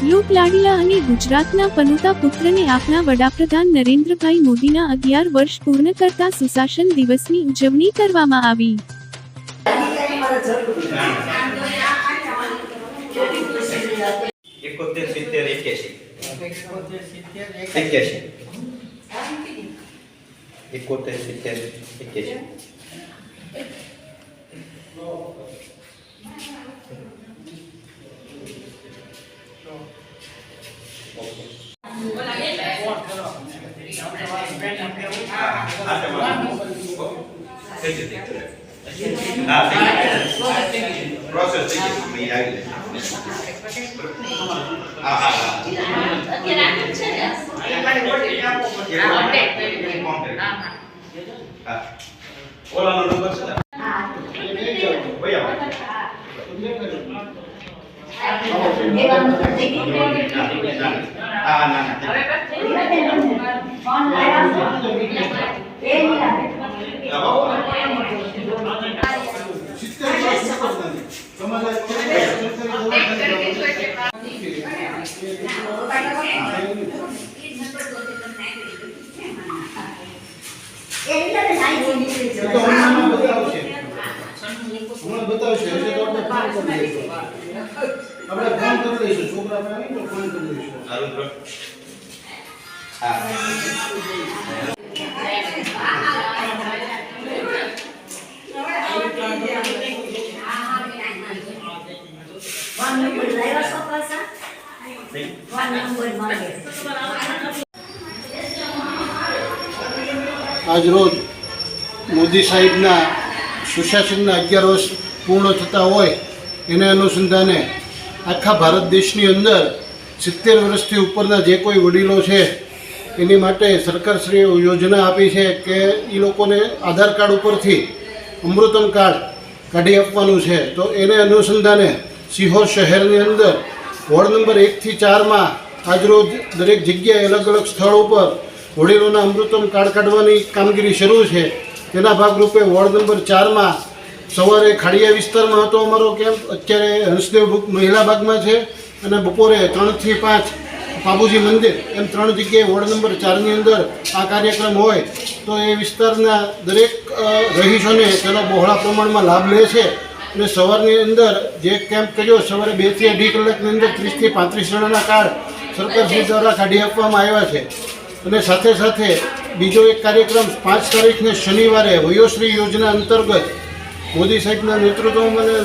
લોકલાડીલા અને ગુજરાતના પનોતા પુત્રને આપના વડાપ્રધાન નરેન્દ્રભાઈ મોદીના 11 વર્ષ પૂર્ણ કરતા સુશાસન દિવસની ઉજવણી કરવામાં આવી। आज रोज मोदी साहेबना सुशासनना 11 वर्ष पूर्ण थता होय एने अनुसंधाने आखा भारत देशनी अंदर 70 वर्षथी उपरना जे कोई वडीलो छे एनी माटे सरकारश्रीए योजना आपी छे के ई लोकोने आधार कार्ड उपरथी अमृतम कार्ड काढी आपवानुं छे। तो एने अनुसंधाने सीहोर शहेरनी अंदर वोर्ड नंबर 1 થી 4 में आज रोज दरेक जग्याए अलग अलग स्थळो पर वडीलोना अमृतम कार्ड काढवानी कामगीरी शरू है। तेना भागरूपे वोर्ड नंबर 4 में सवारे खाड़िया विस्तार में हतो अमारो केम्प, अत्यारे हंसदेव बुक महिला भाग में है और बपोरे 3 થી 5 बाबूजी मंदिर एम 3 जगह वोर्ड नंबर 4 ની अंदर आ कार्यक्रम होय तो ये विस्तारना दरेक रहीशोने तेनो बहोळा प्रमाणमां लाभ ले छे। અને સવારની અંદર જે કેમ્પ કર્યો સવારે 2 થી 2.5 કલાકની અંદર 30 થી 35 જણાના કાર્ડ સરકારશ્રી દ્વારા કાઢી આપવામાં આવ્યા છે। અને સાથે સાથે બીજો એક કાર્યક્રમ 5 તારીખને શનિવારે વયોશ્રી યોજના અંતર્ગત મોદી સાહેબના નેતૃત્વમાં મને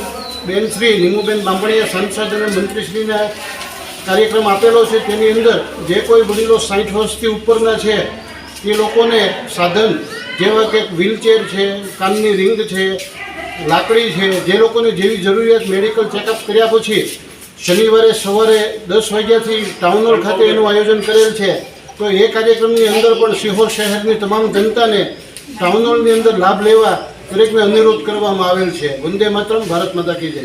બેન શ્રી નીમુબેન બાંભણીયા સાંસદ અને મંત્રીશ્રીના કાર્યક્રમ આપેલો છે। તેની અંદર જે કોઈ વડીલો 60 વર્ષથી ઉપરના છે એ લોકોને સાધન જેવા કે વ્હીલચેર છે, કાનની રિંગ છે, લાકડી છે, જે લોકોને જેવી જરૂરિયાત મેડિકલ ચેકઅપ કર્યા પછી શનિવારે સવારે 10 વાગ્યાથી ટાઉન હોલ ખાતે એનું આયોજન કરેલ છે। તો એ કાર્યક્રમની અંદર પણ સિહોર શહેરની તમામ જનતાને ટાઉન હોલની અંદર લાભ લેવા દરેકને અનુરોધ કરવામાં આવેલ છે। વંદે માતરમ, ભારત માતા કી જય।